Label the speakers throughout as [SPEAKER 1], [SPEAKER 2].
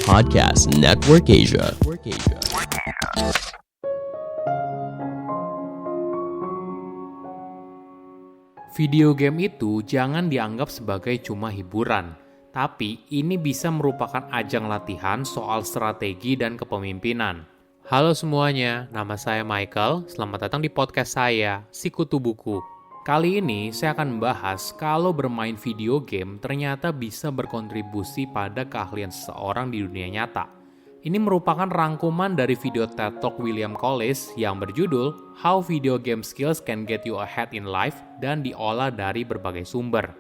[SPEAKER 1] Podcast Network Asia.
[SPEAKER 2] Video game itu jangan dianggap sebagai cuma hiburan, tapi ini bisa merupakan ajang latihan soal strategi dan kepemimpinan. Halo semuanya, nama saya Michael. Selamat datang di podcast saya, Sikutu Buku. Kali ini saya akan membahas kalau bermain video game ternyata bisa berkontribusi pada keahlian seseorang di dunia nyata. Ini merupakan rangkuman dari video TED Talk William Collis yang berjudul How Video Game Skills Can Get You Ahead in Life dan diolah dari berbagai sumber.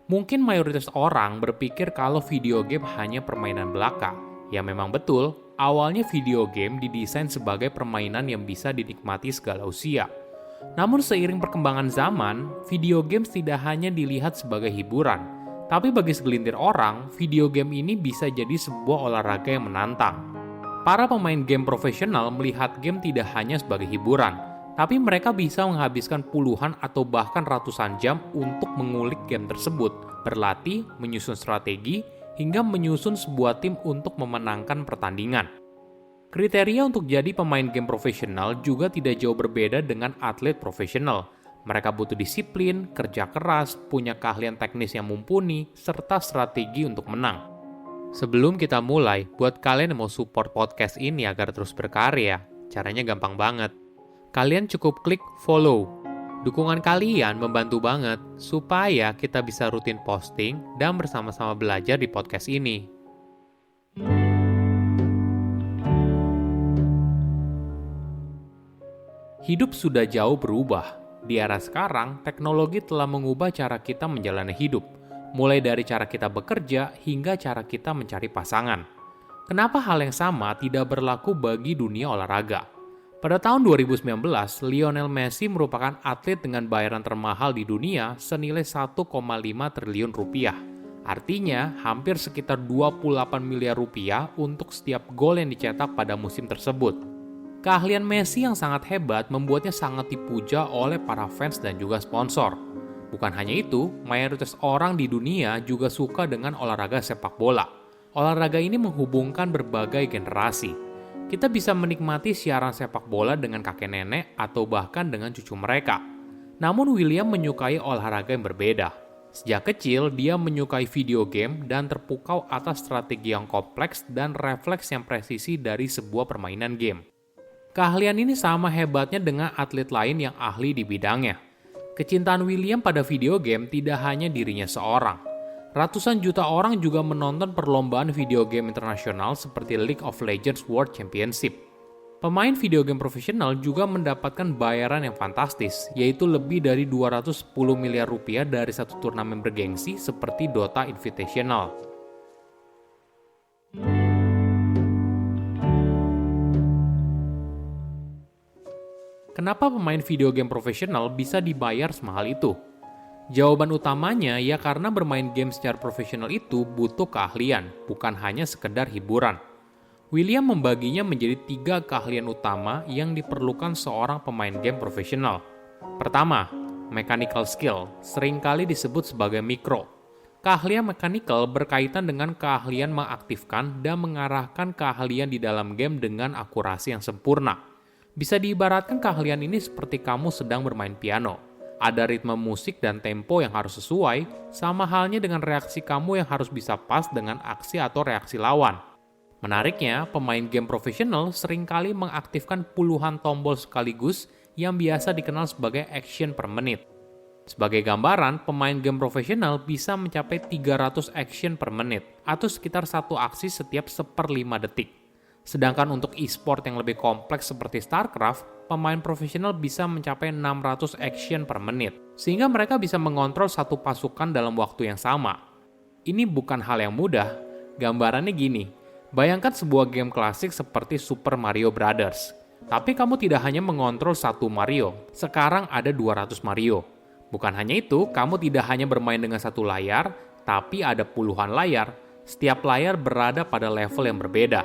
[SPEAKER 2] Mungkin mayoritas orang berpikir kalau video game hanya permainan belaka. Ya memang betul, awalnya video game didesain sebagai permainan yang bisa dinikmati segala usia. Namun seiring perkembangan zaman, video games tidak hanya dilihat sebagai hiburan, tapi bagi segelintir orang, video game ini bisa jadi sebuah olahraga yang menantang. Para pemain game profesional melihat game tidak hanya sebagai hiburan, tapi mereka bisa menghabiskan puluhan atau bahkan ratusan jam untuk mengulik game tersebut, berlatih, menyusun strategi, hingga menyusun sebuah tim untuk memenangkan pertandingan. Kriteria untuk jadi pemain game profesional juga tidak jauh berbeda dengan atlet profesional. Mereka butuh disiplin, kerja keras, punya keahlian teknis yang mumpuni, serta strategi untuk menang. Sebelum kita mulai, buat kalian yang mau support podcast ini agar terus berkarya, caranya gampang banget. Kalian cukup klik follow. Dukungan kalian membantu banget supaya kita bisa rutin posting dan bersama-sama belajar di podcast ini. Hidup sudah jauh berubah. Di era sekarang, teknologi telah mengubah cara kita menjalani hidup, mulai dari cara kita bekerja hingga cara kita mencari pasangan. Kenapa hal yang sama tidak berlaku bagi dunia olahraga? Pada tahun 2019, Lionel Messi merupakan atlet dengan bayaran termahal di dunia senilai 1,5 triliun rupiah. Artinya, hampir sekitar 28 miliar rupiah untuk setiap gol yang dicetak pada musim tersebut. Keahlian Messi yang sangat hebat membuatnya sangat dipuja oleh para fans dan juga sponsor. Bukan hanya itu, mayoritas orang di dunia juga suka dengan olahraga sepak bola. Olahraga ini menghubungkan berbagai generasi. Kita bisa menikmati siaran sepak bola dengan kakek nenek atau bahkan dengan cucu mereka. Namun William menyukai olahraga yang berbeda. Sejak kecil, dia menyukai video game dan terpukau atas strategi yang kompleks dan refleks yang presisi dari sebuah permainan game. Keahlian ini sama hebatnya dengan atlet lain yang ahli di bidangnya. Kecintaan William pada video game tidak hanya dirinya seorang. Ratusan juta orang juga menonton perlombaan video game internasional seperti League of Legends World Championship. Pemain video game profesional juga mendapatkan bayaran yang fantastis, yaitu lebih dari 210 miliar rupiah dari satu turnamen bergengsi seperti Dota Invitational. Kenapa pemain video game profesional bisa dibayar semahal itu? Jawaban utamanya ya karena bermain game secara profesional itu butuh keahlian, bukan hanya sekedar hiburan. William membaginya menjadi 3 keahlian utama yang diperlukan seorang pemain game profesional. Pertama, mechanical skill, seringkali disebut sebagai mikro. Keahlian mechanical berkaitan dengan keahlian mengaktifkan dan mengarahkan keahlian di dalam game dengan akurasi yang sempurna. Bisa diibaratkan keahlian ini seperti kamu sedang bermain piano. Ada ritme musik dan tempo yang harus sesuai, sama halnya dengan reaksi kamu yang harus bisa pas dengan aksi atau reaksi lawan. Menariknya, pemain game profesional seringkali mengaktifkan puluhan tombol sekaligus yang biasa dikenal sebagai action per menit. Sebagai gambaran, pemain game profesional bisa mencapai 300 action per menit, atau sekitar 1 aksi setiap 1/5 detik. Sedangkan untuk e-sport yang lebih kompleks seperti StarCraft, pemain profesional bisa mencapai 600 action per menit, sehingga mereka bisa mengontrol satu pasukan dalam waktu yang sama. Ini bukan hal yang mudah. Gambarannya gini, bayangkan sebuah game klasik seperti Super Mario Brothers. Tapi kamu tidak hanya mengontrol satu Mario, sekarang ada 200 Mario. Bukan hanya itu, kamu tidak hanya bermain dengan satu layar, tapi ada puluhan layar. Setiap layar berada pada level yang berbeda.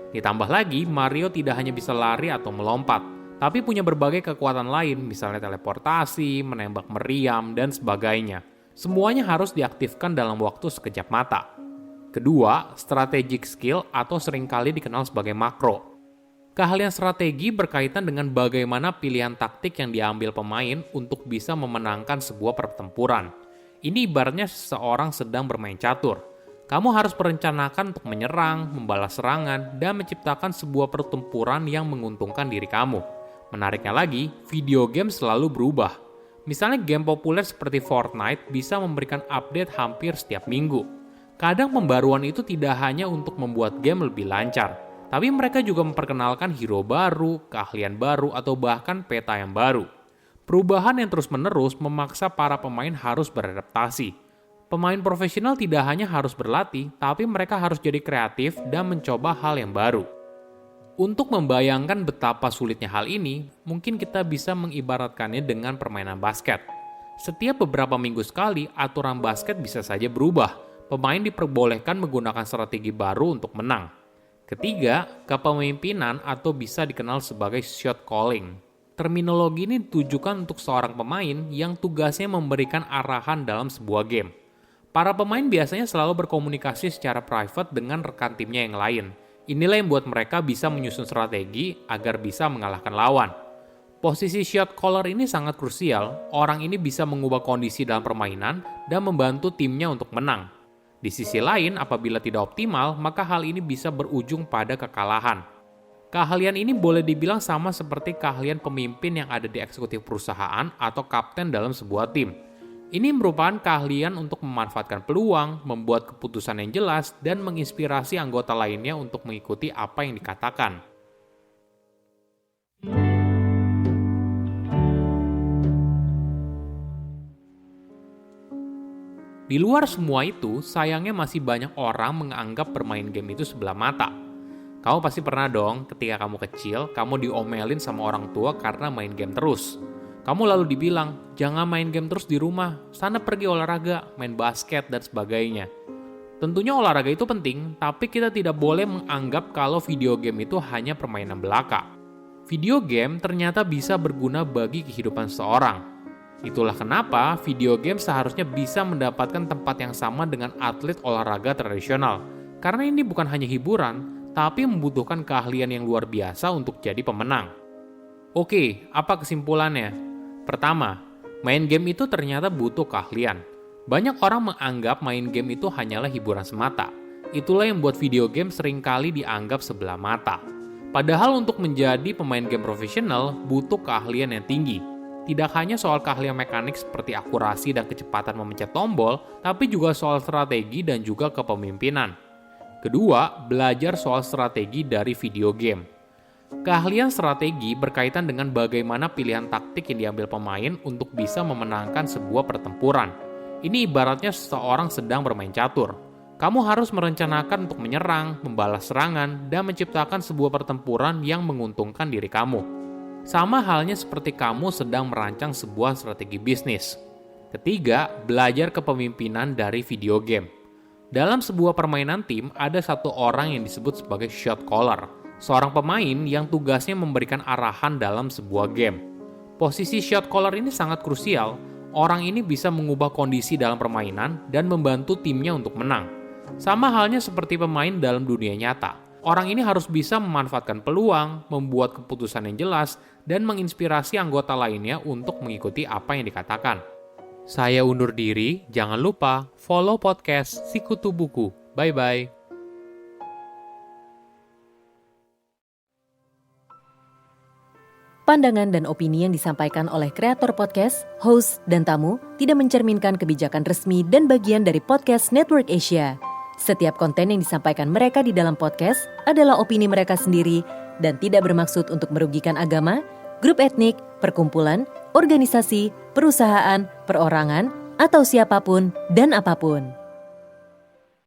[SPEAKER 2] Ditambah lagi, Mario tidak hanya bisa lari atau melompat, tapi punya berbagai kekuatan lain, misalnya teleportasi, menembak meriam, dan sebagainya. Semuanya harus diaktifkan dalam waktu sekejap mata. Kedua, strategic skill atau seringkali dikenal sebagai makro. Keahlian strategi berkaitan dengan bagaimana pilihan taktik yang diambil pemain untuk bisa memenangkan sebuah pertempuran. Ini ibaratnya seseorang sedang bermain catur. Kamu harus merencanakan untuk menyerang, membalas serangan, dan menciptakan sebuah pertempuran yang menguntungkan diri kamu. Menariknya lagi, video game selalu berubah. Misalnya game populer seperti Fortnite bisa memberikan update hampir setiap minggu. Kadang pembaruan itu tidak hanya untuk membuat game lebih lancar, tapi mereka juga memperkenalkan hero baru, keahlian baru, atau bahkan peta yang baru. Perubahan yang terus-menerus memaksa para pemain harus beradaptasi. Pemain profesional tidak hanya harus berlatih, tapi mereka harus jadi kreatif dan mencoba hal yang baru. Untuk membayangkan betapa sulitnya hal ini, mungkin kita bisa mengibaratkannya dengan permainan basket. Setiap beberapa minggu sekali, aturan basket bisa saja berubah. Pemain diperbolehkan menggunakan strategi baru untuk menang. Ketiga, kepemimpinan atau bisa dikenal sebagai shot calling. Terminologi ini ditujukan untuk seorang pemain yang tugasnya memberikan arahan dalam sebuah game. Para pemain biasanya selalu berkomunikasi secara private dengan rekan timnya yang lain. Inilah yang membuat mereka bisa menyusun strategi agar bisa mengalahkan lawan. Posisi shot caller ini sangat krusial. Orang ini bisa mengubah kondisi dalam permainan dan membantu timnya untuk menang. Di sisi lain, apabila tidak optimal, maka hal ini bisa berujung pada kekalahan. Keahlian ini boleh dibilang sama seperti keahlian pemimpin yang ada di eksekutif perusahaan atau kapten dalam sebuah tim. Ini merupakan keahlian untuk memanfaatkan peluang, membuat keputusan yang jelas, dan menginspirasi anggota lainnya untuk mengikuti apa yang dikatakan. Di luar semua itu, sayangnya masih banyak orang menganggap bermain game itu sebelah mata. Kamu pasti pernah dong, ketika kamu kecil, kamu diomelin sama orang tua karena main game terus. Kamu lalu dibilang, jangan main game terus di rumah, sana pergi olahraga, main basket, dan sebagainya. Tentunya olahraga itu penting, tapi kita tidak boleh menganggap kalau video game itu hanya permainan belaka. Video game ternyata bisa berguna bagi kehidupan seseorang. Itulah kenapa video game seharusnya bisa mendapatkan tempat yang sama dengan atlet olahraga tradisional. Karena ini bukan hanya hiburan, tapi membutuhkan keahlian yang luar biasa untuk jadi pemenang. Oke, apa kesimpulannya? Pertama, main game itu ternyata butuh keahlian. Banyak orang menganggap main game itu hanyalah hiburan semata. Itulah yang membuat video game seringkali dianggap sebelah mata. Padahal untuk menjadi pemain game profesional butuh keahlian yang tinggi. Tidak hanya soal keahlian mekanik seperti akurasi dan kecepatan memencet tombol, tapi juga soal strategi dan juga kepemimpinan. Kedua, belajar soal strategi dari video game. Keahlian strategi berkaitan dengan bagaimana pilihan taktik yang diambil pemain untuk bisa memenangkan sebuah pertempuran. Ini ibaratnya seseorang sedang bermain catur. Kamu harus merencanakan untuk menyerang, membalas serangan, dan menciptakan sebuah pertempuran yang menguntungkan diri kamu. Sama halnya seperti kamu sedang merancang sebuah strategi bisnis. Ketiga, belajar kepemimpinan dari video game. Dalam sebuah permainan tim, ada satu orang yang disebut sebagai shot caller, seorang pemain yang tugasnya memberikan arahan dalam sebuah game. Posisi shot caller ini sangat krusial. Orang ini bisa mengubah kondisi dalam permainan dan membantu timnya untuk menang. Sama halnya seperti pemain dalam dunia nyata. Orang ini harus bisa memanfaatkan peluang, membuat keputusan yang jelas, dan menginspirasi anggota lainnya untuk mengikuti apa yang dikatakan. Saya undur diri, jangan lupa follow podcast Sikutu Buku. Bye-bye.
[SPEAKER 3] Pandangan dan opini yang disampaikan oleh kreator podcast, host, dan tamu tidak mencerminkan kebijakan resmi dan bagian dari Podcast Network Asia. Setiap konten yang disampaikan mereka di dalam podcast adalah opini mereka sendiri dan tidak bermaksud untuk merugikan agama, grup etnik, perkumpulan, organisasi, perusahaan, perorangan, atau siapapun dan apapun.